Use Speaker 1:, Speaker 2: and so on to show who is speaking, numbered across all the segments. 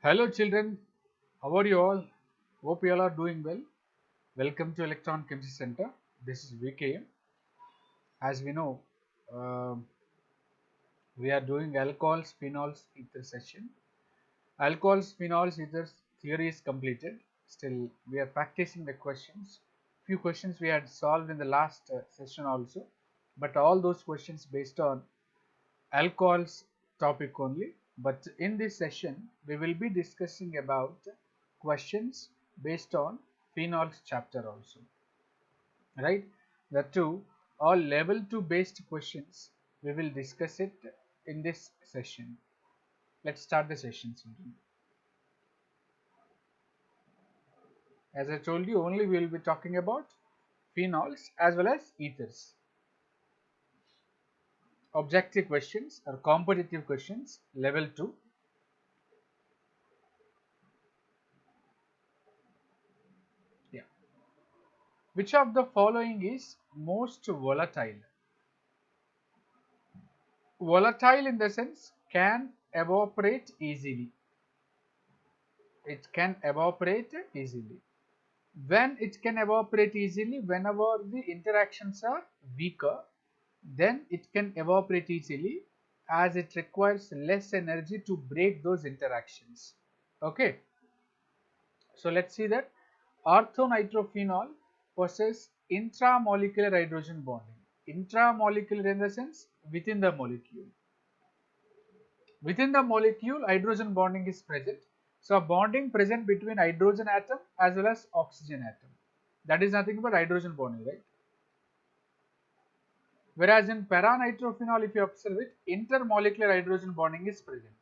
Speaker 1: Hello children, how are you all? Hope you all are doing well. Welcome to Electron Chemistry Center. This is VKM. As we know, um we are doing alcohols, phenols, ether session. Alcohols, phenols, ethers theory is completed. Still, we are practicing the questions. Few questions we had solved in the last session also, but all those questions based on alcohols topic only. But in this session, we will be discussing about questions based on phenols chapter also, right? The two all level 2 based questions. We will discuss it in this session. Let's start the session. As I told you, only we will be talking about phenols as well as ethers. Objective questions or competitive questions level 2. Yeah. Which of the following is most volatile? Volatile in the sense can evaporate easily. It can evaporate easily. When it can evaporate easily, whenever the interactions are weaker, then it can evaporate easily as it requires less energy to break those interactions. Okay, so let's see that orthonitrophenol possesses intramolecular hydrogen bonding. Intramolecular in the sense within the molecule. Within the molecule, hydrogen bonding is present. So, bonding present between hydrogen atom as well as oxygen atom. That is nothing but hydrogen bonding, right? Whereas in para-nitrophenol, if you observe it, intermolecular hydrogen bonding is present.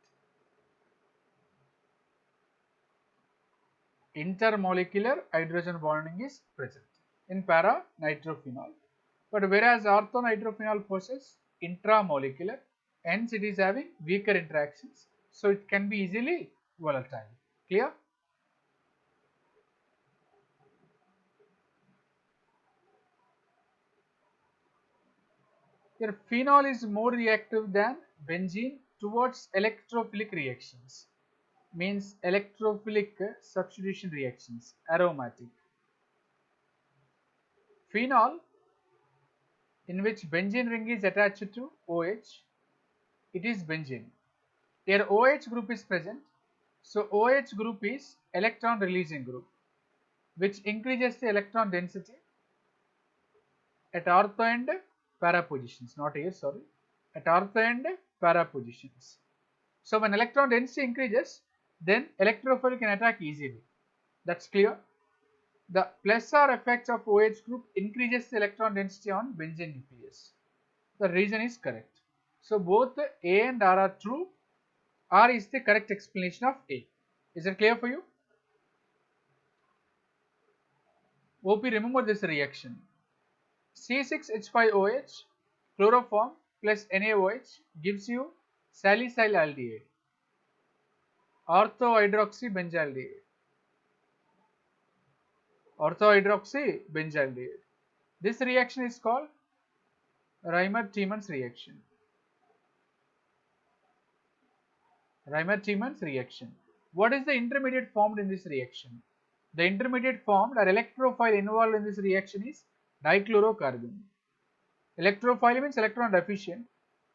Speaker 1: Intermolecular hydrogen bonding is present in para-nitrophenol. But whereas orthonitrophenol possesses intramolecular, hence it is having weaker interactions. So, it can be easily volatile. Clear? Here, phenol is more reactive than benzene towards electrophilic reactions. Means electrophilic substitution reactions, aromatic. Phenol, in which benzene ring is attached to OH, it is benzene. Here OH group is present. So OH group is electron releasing group, which increases the electron density at ortho and para positions. Not here, sorry. At ortho and para positions. So when electron density increases, then electrophile can attack easily. That's clear. The plus R effect of OH group increases the electron density on benzene nucleus. The reason is correct. So both A and R are true. R is the correct explanation of A. Is it clear for you? OP, remember this reaction. C6H5OH chloroform plus NaOH gives you salicylaldehyde, orthohydroxybenzaldehyde. Orthohydroxybenzaldehyde. This reaction is called Reimer-Tiemann's reaction. Reimer-Tiemann's reaction. What is the intermediate formed in this reaction? The intermediate formed or electrophile involved in this reaction is dichlorocarbon. Electrophile means electron deficient.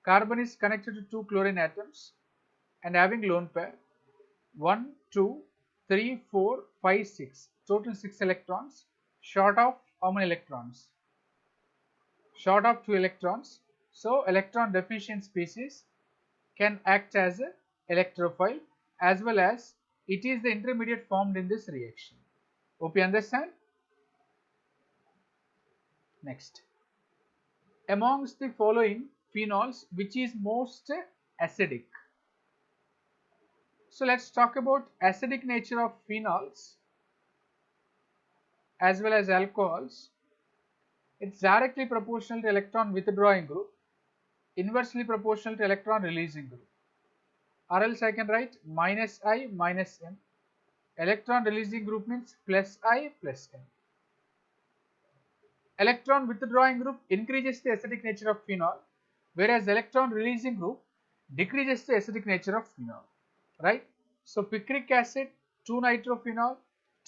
Speaker 1: Carbon is connected to two chlorine atoms and having lone pair 1, 2, 3, 4, 5, 6. Total 6 electrons. Short of how many electrons? Short of 2 electrons. So electron deficient species can act as a electrophile as well as it is the intermediate formed in this reaction. Hope you understand. Next, amongst the following phenols, which is most acidic? So let's talk about acidic nature of phenols as well as alcohols. It's directly proportional to electron withdrawing group, inversely proportional to electron releasing group. Or else I can write minus I minus M. Electron releasing group means plus I plus M. Electron withdrawing group increases the acidic nature of phenol, whereas electron releasing group decreases the acidic nature of phenol, right? So picric acid, 2-nitrophenol,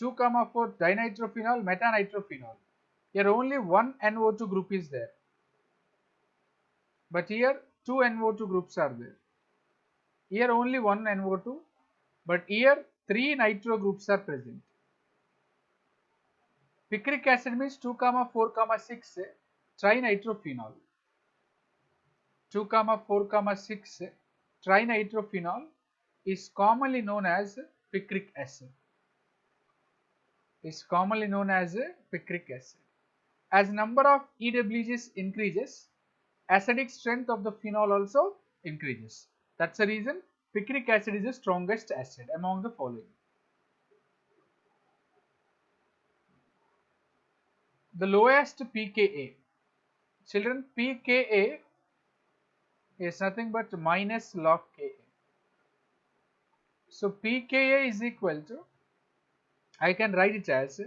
Speaker 1: 2,4 dinitrophenol, metanitrophenol. Here only one NO2 group is there, but here two NO2 groups are there. Here only one NO2, but here three nitro groups are present. Picric acid means 2,4,6 trinitrophenol. 2,4,6 trinitrophenol is commonly known as picric acid. Is commonly known as picric acid. As number of EWGs increases, acidic strength of the phenol also increases. That's the reason picric acid is the strongest acid among the following. The lowest pKa. Children, pKa is nothing but minus log Ka. So pKa is equal to, I can write it as,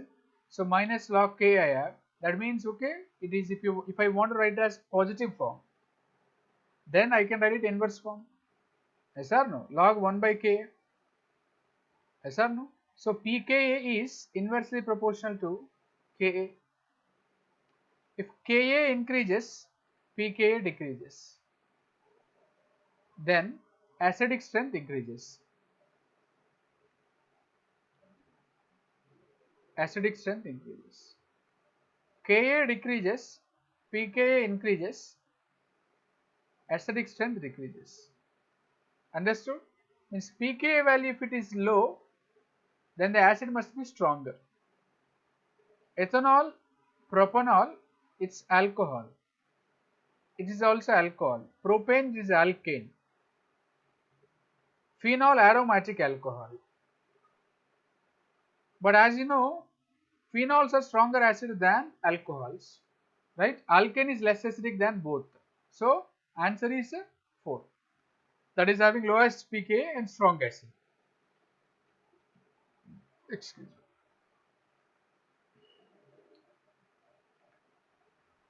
Speaker 1: so minus log K I have. That means, okay, it is if I want to write it as positive form, then I can write it inverse form. Yes or no? Log 1 by Ka. Yes or no? So pKa is inversely proportional to Ka. If Ka increases, pKa decreases. Then acidic strength increases. Acidic strength increases. Ka decreases, pKa increases, acidic strength decreases. Understood? Means pKa value, if it is low, then the acid must be stronger. Ethanol, propanol, it's alcohol. It is also alcohol. Propane is alkane. Phenol, aromatic alcohol. But as you know, phenols are stronger acid than alcohols, right? Alkane is less acidic than both. So answer is 4. That is having lowest pKa and strong acid. Excuse me.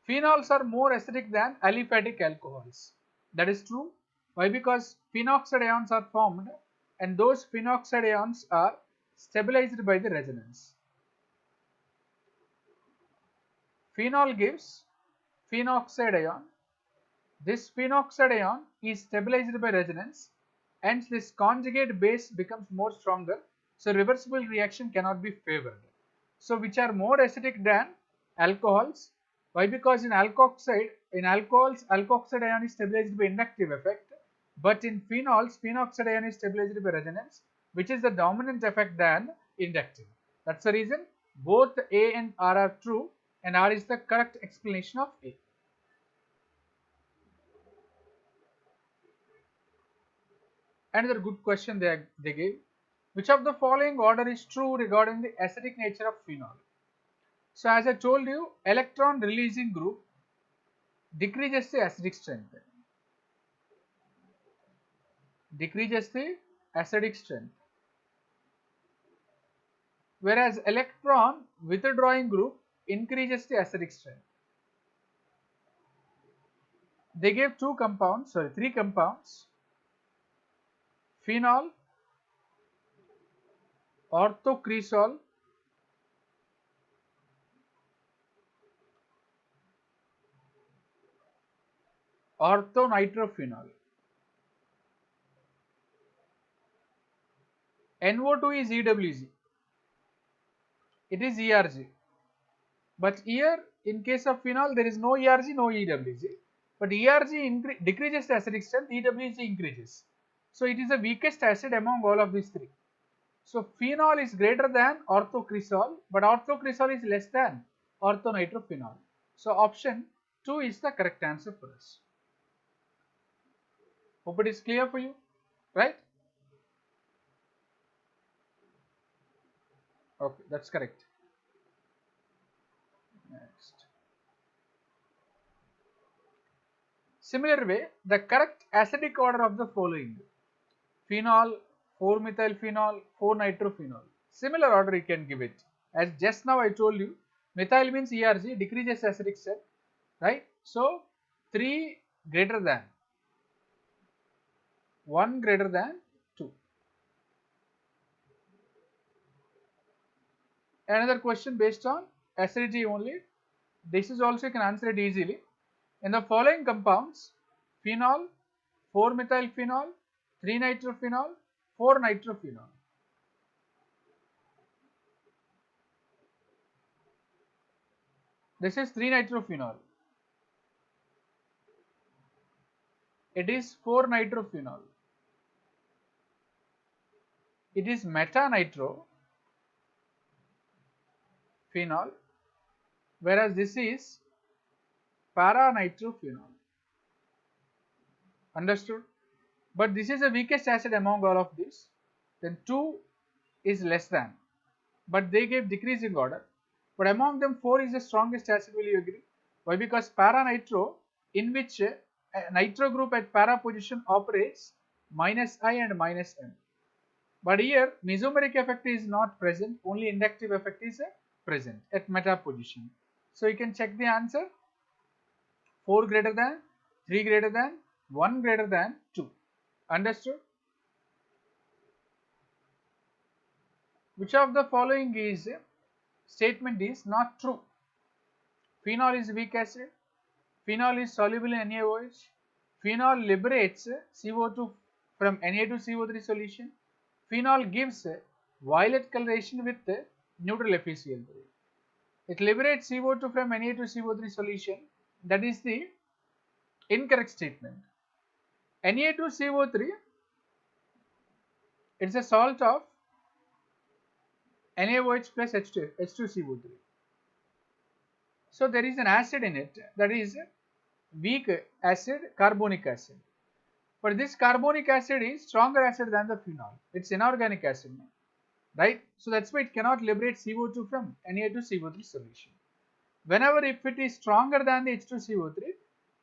Speaker 1: Phenols are more acidic than aliphatic alcohols. That is true. Why? Because phenoxide ions are formed, and those phenoxide ions are stabilized by the resonance. Phenol gives phenoxide ion. This phenoxide ion is stabilized by resonance, hence this conjugate base becomes more stronger, so reversible reaction cannot be favored. So which are more acidic than alcohols? Why? Because in alcohols, alkoxide ion is stabilized by inductive effect, but in phenols, phenoxide ion is stabilized by resonance, which is the dominant effect than inductive. That's the reason both A and R are true, and R is the correct explanation of A. Another good question they gave. Which of the following order is true regarding the acidic nature of phenol? So as I told you, electron releasing group decreases the acidic strength. Decreases the acidic strength. Whereas electron withdrawing group increases the acidic strength. They gave three compounds. Phenol, orthocresol, orthonitrophenol. NO2 is EWG. It is ERG. But here in case of phenol there is no ERG, no EWG. But ERG decreases the acidic strength, EWG increases. So it is the weakest acid among all of these three. So phenol is greater than orthocresol, but orthocresol is less than orthonitrophenol. So option 2 is the correct answer for us. Hope it is clear for you, right? Okay, that's correct. Next. Similar way, the correct acidic order of the following: phenol, 4-methylphenol, 4-nitrophenol. Similar order you can give it. As just now I told you, methyl means ERG, decreases acidic strength, right? So 3 greater than, 1 greater than 2. Another question based on acidity only. This is also you can answer it easily. In the following compounds, phenol, 4-methylphenol, 3-nitrophenol, 4-nitrophenol. This is 3-nitrophenol. It is 4-nitrophenol. It is metanitrophenol, whereas this is para-nitrophenol. Understood? But this is the weakest acid among all of these. Then 2 is less than, but they gave decreasing order. But among them 4 is the strongest acid. Will you agree? Why? Because para-nitro, in which a nitro group at para position operates -I and -M. But here mesomeric effect is not present, only inductive effect is present at meta position. So you can check the answer: 4 greater than, 3 greater than, 1 greater than 2. Understood? Which of the following is statement is not true? Phenol is weak acid. Phenol is soluble in NaOH. Phenol liberates CO2 from Na2CO3 solution. Phenol gives violet coloration with neutral FeCl3. It liberates CO2 from Na2CO3 solution. That is the incorrect statement. Na2CO3, it's a salt of NaOH plus H2CO3. So there is an acid in it, that is weak acid, carbonic acid. But this carbonic acid is stronger acid than the phenol. It's inorganic acid, right? So that's why it cannot liberate CO2 from Na2CO3 solution. Whenever if it is stronger than the H2CO3,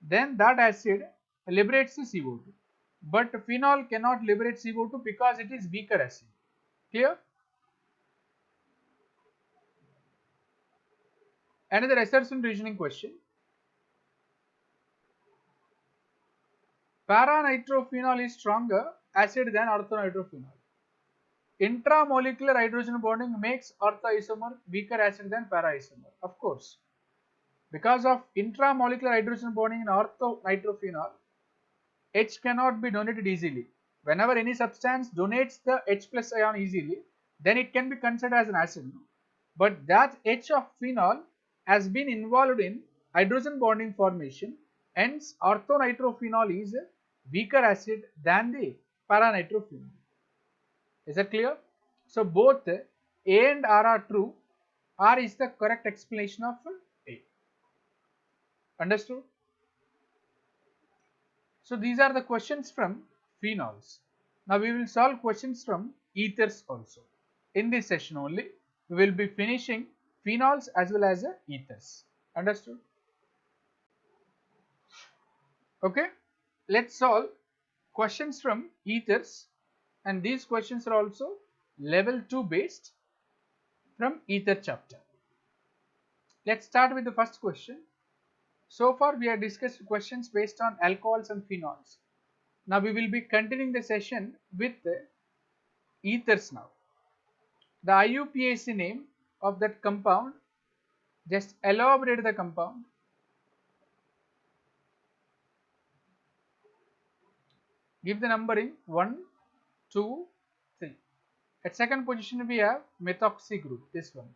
Speaker 1: then that acid liberates the CO2. But phenol cannot liberate CO2 because it is weaker acid. Clear? Another assertion reasoning question. Para-nitrophenol is stronger acid than ortho-nitrophenol. Intramolecular hydrogen bonding makes orthoisomer weaker acid than para-isomer. Of course, because of intramolecular hydrogen bonding in ortho-nitrophenol, H cannot be donated easily. Whenever any substance donates the H plus ion easily, then it can be considered as an acid. But that H of phenol has been involved in hydrogen bonding formation, hence ortho-nitrophenol is a weaker acid than the para-nitrophenol. Is that clear? So both A and R are true. R is the correct explanation of A. Understood? So these are the questions from phenols. Now we will solve questions from ethers also. In this session only, we will be finishing phenols as well as ethers. Understood? Okay, let's solve questions from ethers, and these questions are also level 2 based from ether chapter. Let's start with the first question. So far we have discussed questions based on alcohols and phenols. Now we will be continuing the session with ethers now. The IUPAC name of that compound, just elaborate the compound. Give the numbering 1, 2, 3. At second position we have methoxy group, this one.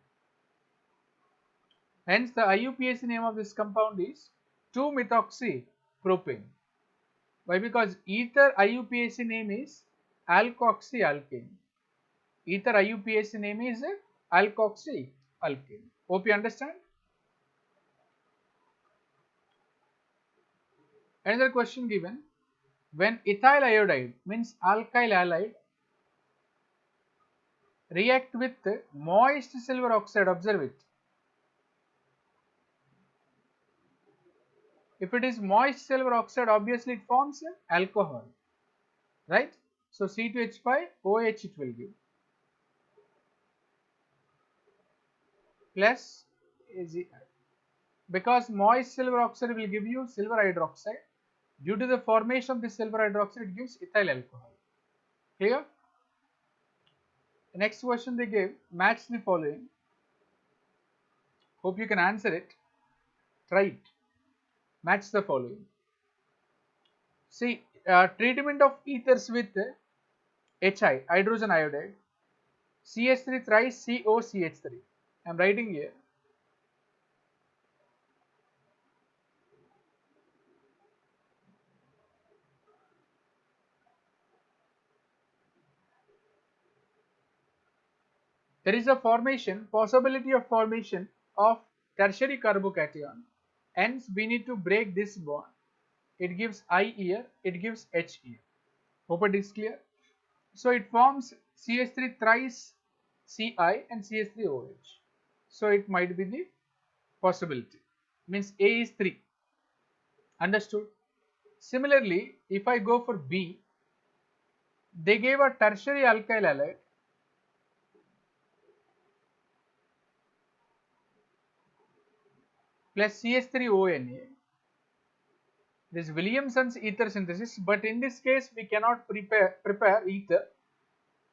Speaker 1: Hence the IUPAC name of this compound is 2-methoxypropane. Why? Because ether IUPAC name is alkoxyalkane. Ether IUPAC name is alkoxyalkane. Hope you understand. Another question given: when ethyl iodide means alkyl halide react with moist silver oxide, observe it. If it is moist silver oxide, obviously it forms alcohol, right? So C2H5 OH it will give, plus AgI. Because moist silver oxide will give you silver hydroxide. Due to the formation of this silver hydroxide, it gives ethyl alcohol. Clear? The next question they gave: match the following. Hope you can answer it. Try it. Match the following. See, treatment of ethers with HI, hydrogen iodide, CH3 thrice COCH3. I am writing here. There is a possibility of formation of tertiary carbocation. Hence, we need to break this bond. It gives I here, it gives H here. Hope it is clear. So it forms CH3 thrice Ci and CH3OH. So it might be the possibility. Means A is 3. Understood? Similarly, if I go for B, they gave a tertiary alkyl halide plus CH3ONA. This Williamson's ether synthesis, but in this case we cannot prepare ether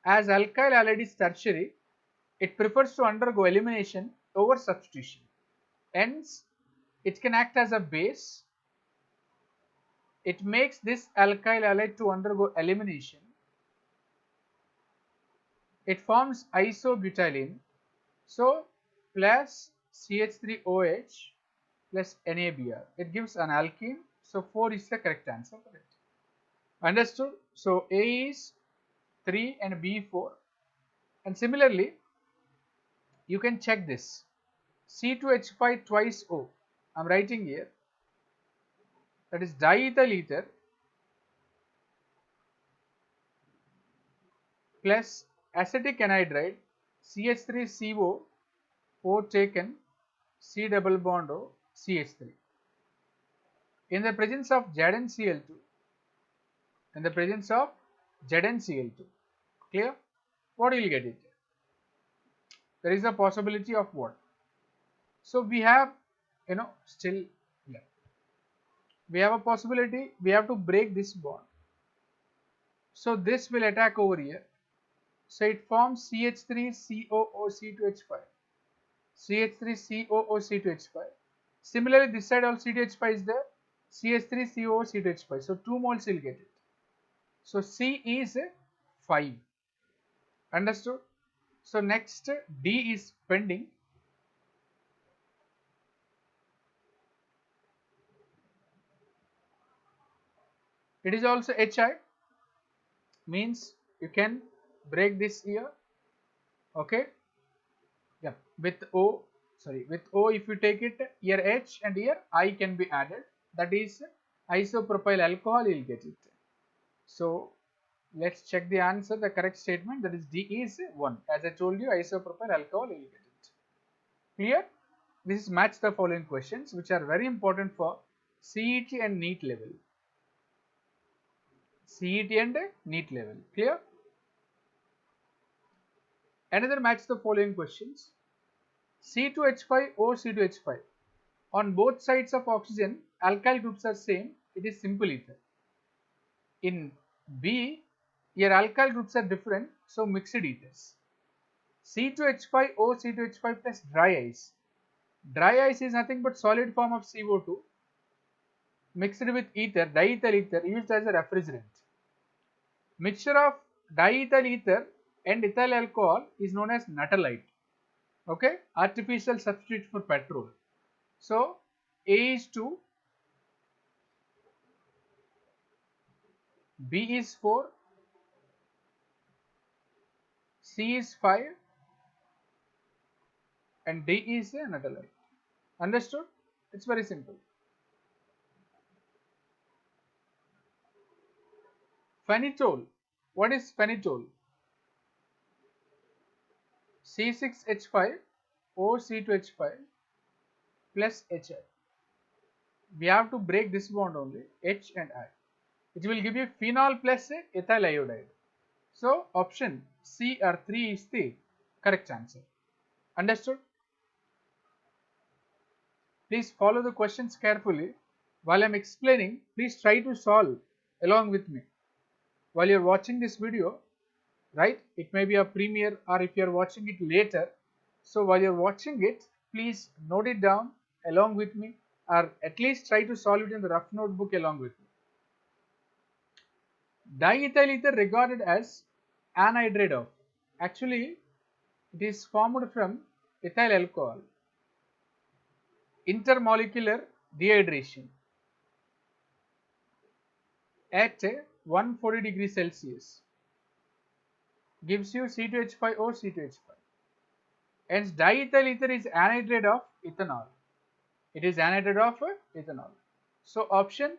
Speaker 1: as alkyl halide is tertiary. It prefers to undergo elimination over substitution. Hence, it can act as a base. It makes this alkyl halide to undergo elimination. It forms isobutylene. So, plus CH3OH plus NaBr. It gives an alkene. So, 4 is the correct answer for it. Understood? So, A is 3 and B 4. And similarly, you can check this. C2H5 twice O. I am writing here. That is diethyl ether plus acetic anhydride CH3CO 4 taken C double bond O CH3. In the presence of ZnCl2, in the presence of ZnCl2, clear? What will you get it? There is a possibility of what? So we have, still, yeah, we have a possibility, we have to break this bond. So this will attack over here. So it forms CH3COOC2H5. CH3COOC2H5. Similarly, this side also C2H5 is there. CH3COOC2H5. So 2 moles will get it. So C is 5. Understood? So next D is pending. It is also HI. Means you can break this here. Okay. Yeah. With O if you take it here H and here I can be added. That is isopropyl alcohol, you will get it. So let's check the answer, the correct statement, that is D is 1. As I told you, isopropyl alcohol, you will get it. Clear? This is match the following questions which are very important for CET and NEET level. CET and NEET level. Clear? Another match the following questions. C2H5 O C2H5. On both sides of oxygen, alkyl groups are same. It is simple ether. In B, here alkyl groups are different, so mixed ethers. C2H5 O C2H5 plus dry ice. Dry ice is nothing but solid form of CO2 mixed with ether, diethyl ether, used as a refrigerant. Mixture of diethyl ether and ethyl alcohol is known as Nuttallite. Okay, artificial substitute for petrol. So A is 2, B is 4, C is 5 and D is a Nuttallite. Understood? It's very simple. Phenitol. What is phenitol? C6H5 OC2H5 plus HI. We have to break this bond only, H and I. It will give you phenol plus ethyl iodide. So option C or 3 is the correct answer. Understood? Please follow the questions carefully. While I am explaining, please try to solve along with me. While you are watching this video, right? It may be a premiere or if you are watching it later. So while you are watching it, please note it down along with me, or at least try to solve it in the rough notebook along with me. Diethyl ether regarded as anhydride of. Actually, it is formed from ethyl alcohol. Intermolecular dehydration at 140 degrees Celsius gives you C2H5O, C2H5. Hence, diethyl ether is anhydride of ethanol. It is anhydride of ethanol. So, option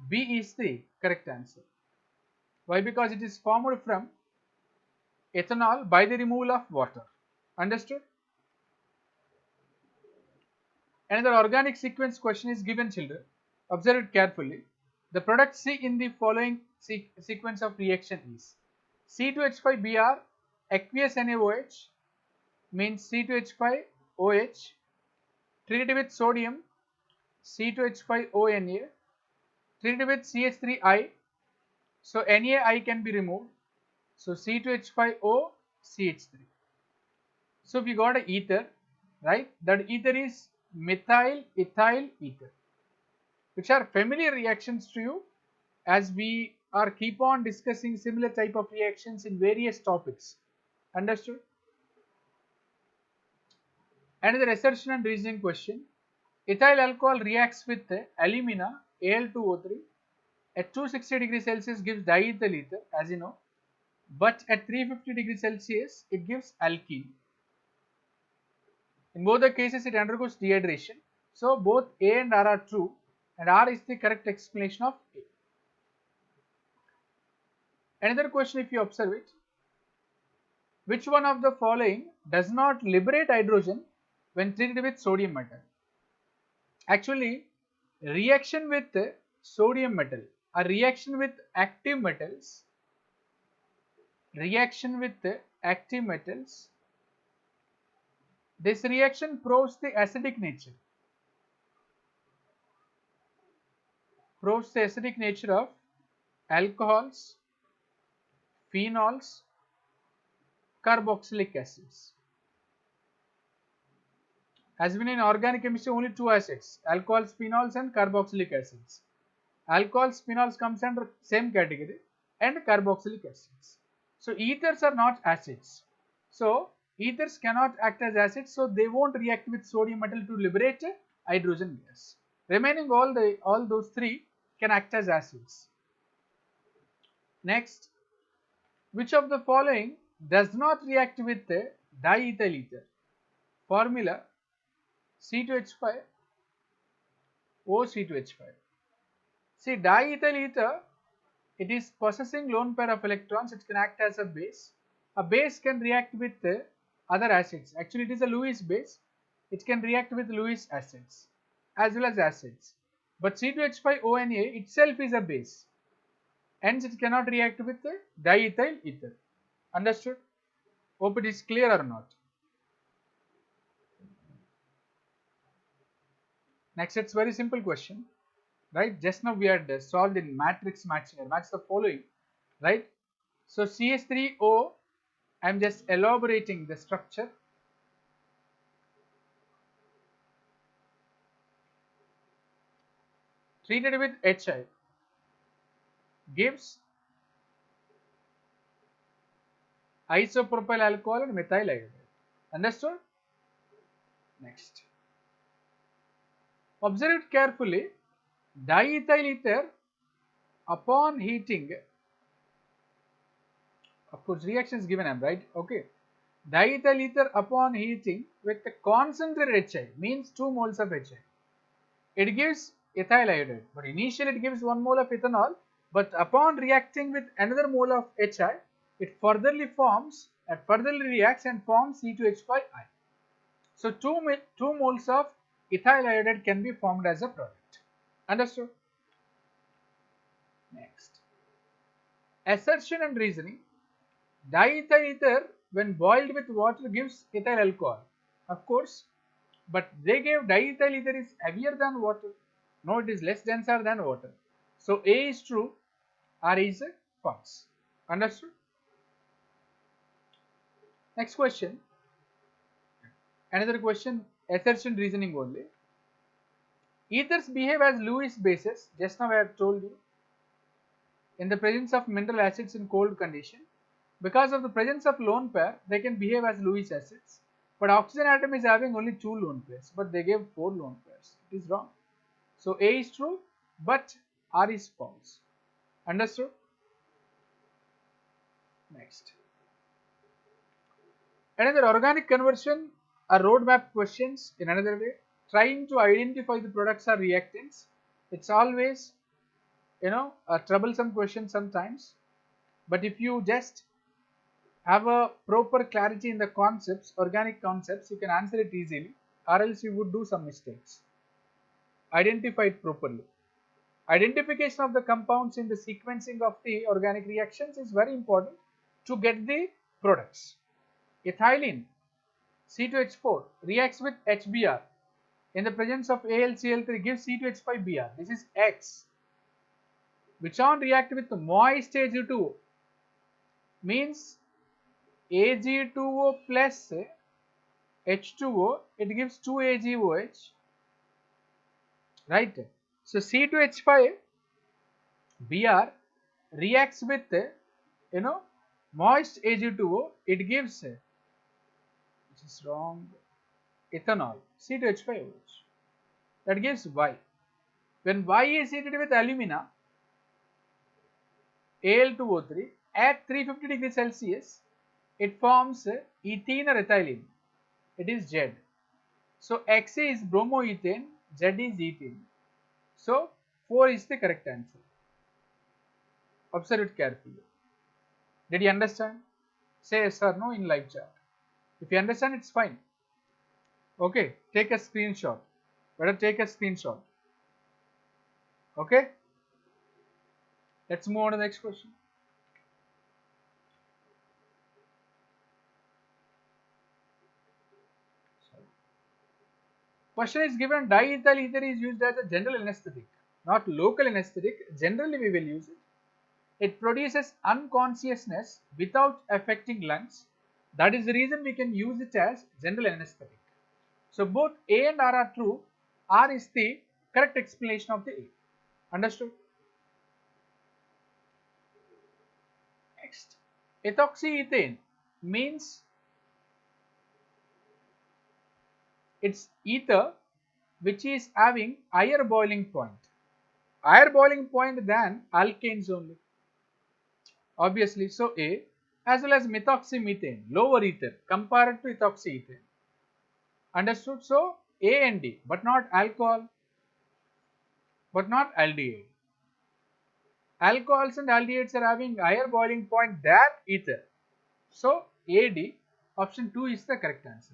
Speaker 1: B is the correct answer. Why? Because it is formed from ethanol by the removal of water. Understood? Another organic sequence question is given, children. Observe it carefully. The product C in the following sequence of reaction is C2H5Br aqueous NaOH means C2H5OH treated with sodium C2H5ONa treated with CH3I. So NaI can be removed. So C2H5O CH3. So we got a ether, right? That ether is methyl ethyl ether, which are familiar reactions to you as we are keep on discussing similar type of reactions in various topics. Understood? Another assertion and reasoning question. Ethyl alcohol reacts with alumina Al2O3 at 260 degrees Celsius gives diethyl ether, as you know, but at 350 degrees Celsius it gives alkene. In both the cases it undergoes dehydration. So both A and R are true, and R is the correct explanation of A. Another question, if you observe it, which one of the following does not liberate hydrogen when treated with sodium metal? Actually, reaction with sodium metal or reaction with active metals, this reaction proves the acidic nature, of alcohols, phenols, carboxylic acids. As we know in organic chemistry, only two acids, alcohols, phenols and carboxylic acids. Alcohols, phenols comes under same category, and carboxylic acids. So ethers are not acids. So ethers cannot act as acids, so they won't react with sodium metal to liberate hydrogen gas. Remaining all those three can act as acids. Next, which of the following does not react with diethyl ether? Formula C2H5 O C2H5. See, diethyl ether, it is possessing lone pair of electrons. It can act as a base. A base can react with other acids. Actually, it is a Lewis base. It can react with Lewis acids as well as acids. But C2H5ONa itself is a base. Hence, it cannot react with diethyl ether. Understood? Hope it is clear or not. Next, it's very simple question, right? Just now we had solved in matrix matching. Match the following, right? So CH3O, I am just elaborating the structure. Treated with HI gives isopropyl alcohol and methyl iodide. Understood? Next. Observe it carefully. Diethyl ether upon heating, of course reaction is given, right? Okay. Diethyl ether upon heating with the concentrated HI means 2 moles of HI. It gives ethyl iodide, but initially it gives 1 mole of ethanol, but upon reacting with another mole of HI, it furtherly reacts and forms C2H5I. So 2 moles of ethyl iodide can be formed as a product. Understood? Next. Assertion and reasoning. Diethyl ether when boiled with water gives ethyl alcohol. Of course, but they gave diethyl ether is heavier than water. No, it is less denser than water. So A is true, R is false. Understood? Next question. Another question assertion reasoning only. Ethers behave as Lewis bases, just now I have told you, in the presence of mineral acids in cold condition. Because of the presence of lone pair, they can behave as Lewis acids. But oxygen atom is having only 2 lone pairs, but they gave 4 lone pairs. It is wrong. So A is true, but R is false. Understood? Next. Another organic conversion or roadmap questions in another way. Trying to identify the products or reactants. It's always, a troublesome question sometimes. But if you just have a proper clarity in the concepts, organic concepts, you can answer it easily, or else you would do some mistakes. Identify it properly. Identification of the compounds in the sequencing of the organic reactions is very important to get the products. Ethylene C2H4 reacts with HBr in the presence of AlCl3 gives C2H5Br. This is X. Which one react with moist Ag2O means Ag2O plus H2O, it gives 2AgOH, right? So C2H5Br reacts with moist Ag2O, it gives, which is wrong, ethanol, C2H5OH, that gives Y. When Y is heated with alumina, Al2O3 at 350 degrees Celsius, it forms ethene or ethylene. It is Z. So Xa is bromoethane, Z is ethene. So 4 is the correct answer. Observe it carefully. Did you understand? Say yes or no in live chat. If you understand, it's fine. Okay, take a screenshot. Better take a screenshot. Okay. Let's move on to the next question. Question is given, diethyl ether is used as a general anesthetic, not local anesthetic. Generally we will use it. It produces unconsciousness without affecting lungs. That is the reason we can use it as general anesthetic. So both A and R are true. R is the correct explanation of the A. Understood? Next, ethoxyethane means it's ether which is having higher boiling point. Higher boiling point than alkanes only. Obviously, so A, as well as methoxymethane, lower ether compared to ethoxyethane. Understood? So A and D, but not alcohol, but not aldehyde. Alcohols and aldehydes are having higher boiling point than ether. So AD, option 2 is the correct answer.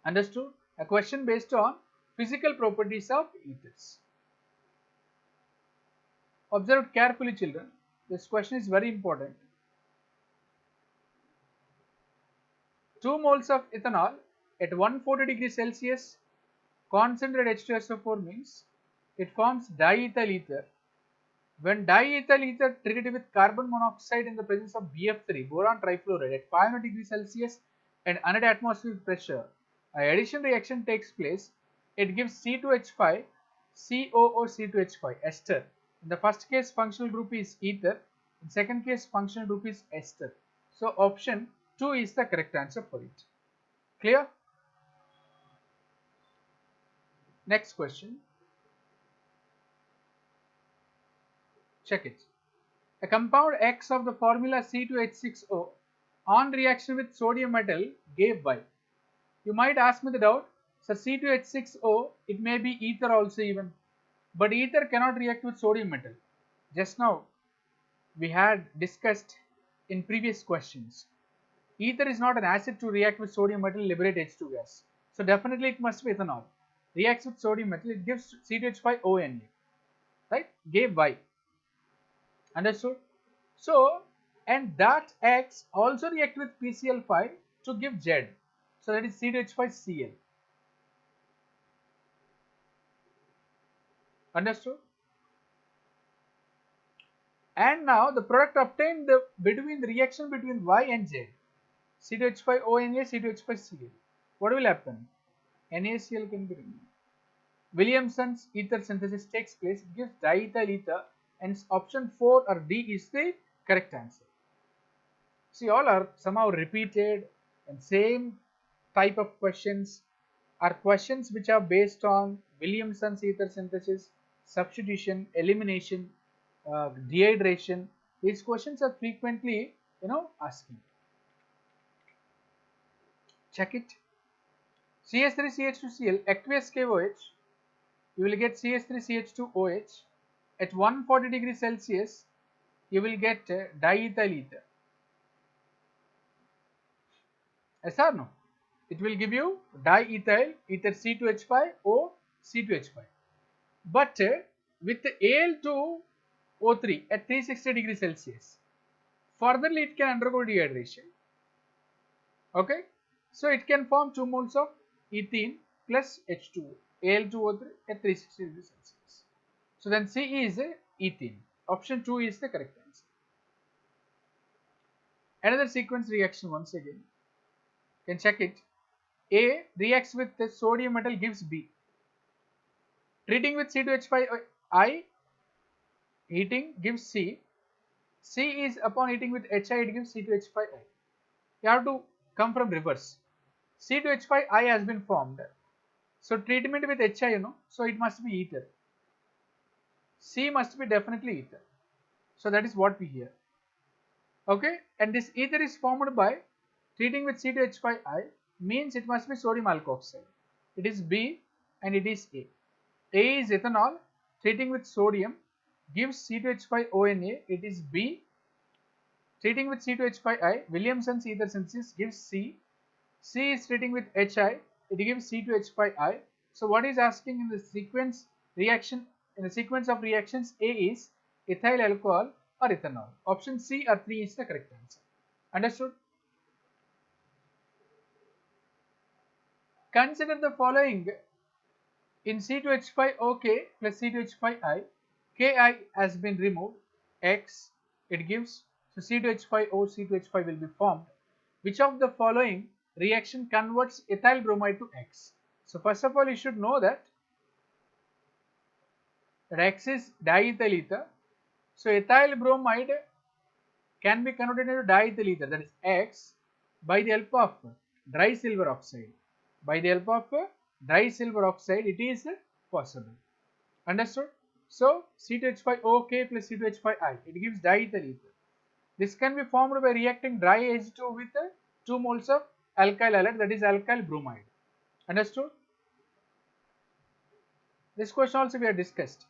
Speaker 1: Understood? A question based on physical properties of ethers. Observe carefully, children. This question is very important. 2 moles of ethanol at 140 degrees Celsius concentrated H2SO4 means it forms diethyl ether. When diethyl ether treated with carbon monoxide in the presence of BF3, boron trifluoride, at 500 degrees Celsius and under atmospheric pressure, an addition reaction takes place. It gives C2H5, COOC2H5, ester. In the first case, functional group is ether. In second case, functional group is ester. So option 2 is the correct answer for it. Clear? Next question. Check it. A compound X of the formula C2H6O on reaction with sodium metal gave Y. You might ask me the doubt, so C2H6O, it may be ether also even, but ether cannot react with sodium metal. Just now we had discussed in previous questions. Ether is not an acid to react with sodium metal, liberate H2 gas. So definitely it must be ethanol. Reacts with sodium metal, it gives C2H5ONA, right? Gave Y. Understood? So, and that X also react with PCl5 to give Z. So that is C2H5Cl. Understood? And now the product obtained between the reaction between Y and Z, C2H5ONA, C2H5Cl. What will happen? NaCl can be removed. Williamson's ether synthesis takes place, it gives diethyl ether, and option 4 or D is the correct answer. See, all are somehow repeated and same type of questions are questions which are based on Williamson's ether synthesis, substitution, elimination, dehydration. These questions are frequently, asking. Check it. CH3CH2Cl, aqueous KOH, you will get CH3CH2OH. At 140 degrees Celsius, you will get diethyl ether. Yes or no? It will give you diethyl ether C2H5O C2H5. But with Al2O3 at 360 degrees Celsius, furtherly it can undergo dehydration. Okay, so it can form 2 moles of ethene plus H2O, Al2O3 at 360 degrees Celsius. So then C is ethene. Option 2 is the correct answer. Another sequence reaction once again. You can check it. A reacts with the sodium metal gives B. Treating with C2H5I, heating gives C. C is upon heating with HI, it gives C2H5I. You have to come from reverse. C2H5I has been formed. So treatment with HI, so it must be ether. C must be definitely ether. So that is what we hear. Okay, and this ether is formed by treating with C2H5I, means it must be sodium alkoxide. It is B and it is A. A is ethanol, treating with sodium gives C2H5ONA, it is B. Treating with C2H5I, Williamson's ether synthesis gives C. C is treating with HI, it gives C2H5I. So what is asking in the sequence reaction, in the sequence of reactions, A is ethyl alcohol or ethanol. Option C or 3 is the correct answer. Understood? Consider the following. In C2H5OK plus C2H5I, Ki has been removed, X, it gives, so C2H5O, C2H5 will be formed. Which of the following reaction converts ethyl bromide to X? So first of all, you should know that X is diethyl ether. So ethyl bromide can be converted into diethyl ether, that is X, by the help of dry silver oxide. By the help of dry silver oxide, it is possible. Understood? So C2H5OK plus C2H5I, it gives diethyl ether. This can be formed by reacting dry H2 with 2 moles of alkyl halide, that is alkyl bromide. Understood? This question also we have discussed.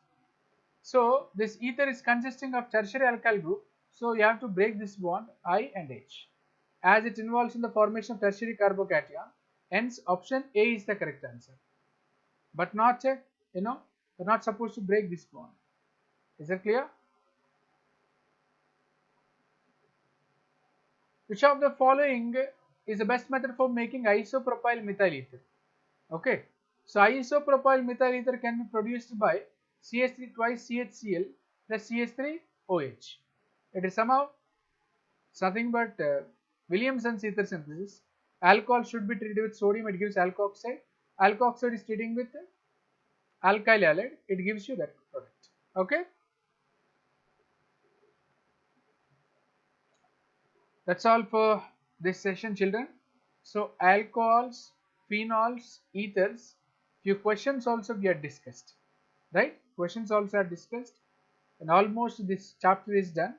Speaker 1: So this ether is consisting of tertiary alkyl group. So you have to break this bond I and H, as it involves in the formation of tertiary carbocation. Hence option A is the correct answer. But not, you're not supposed to break this bond. Is that clear? Which of the following is the best method for making isopropyl methyl ether? Okay. So isopropyl methyl ether can be produced by CH3 twice CHCl plus CH3OH. It is somehow nothing but Williamson's ether synthesis. Alcohol should be treated with sodium, it gives alkoxide. Alkoxide is treating with alkyl halide, it gives you that product. Okay. That's all for this session, children. So alcohols, phenols, ethers, few questions also we have discussed, right? Questions also are discussed, and almost this chapter is done.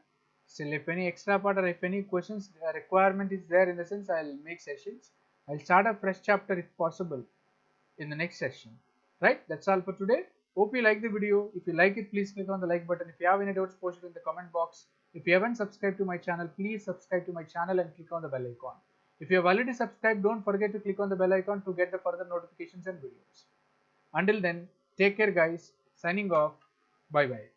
Speaker 1: Still, if any extra part or if any questions requirement is there, in the sense, I'll make sessions. I'll start a fresh chapter if possible in the next session. Right? That's all for today. Hope you like the video. If you like it, please click on the like button. If you have any doubts, post it in the comment box. If you haven't subscribed to my channel, please subscribe to my channel and click on the bell icon. If you have already subscribed, don't forget to click on the bell icon to get the further notifications and videos. Until then, take care guys. Signing off. Bye bye.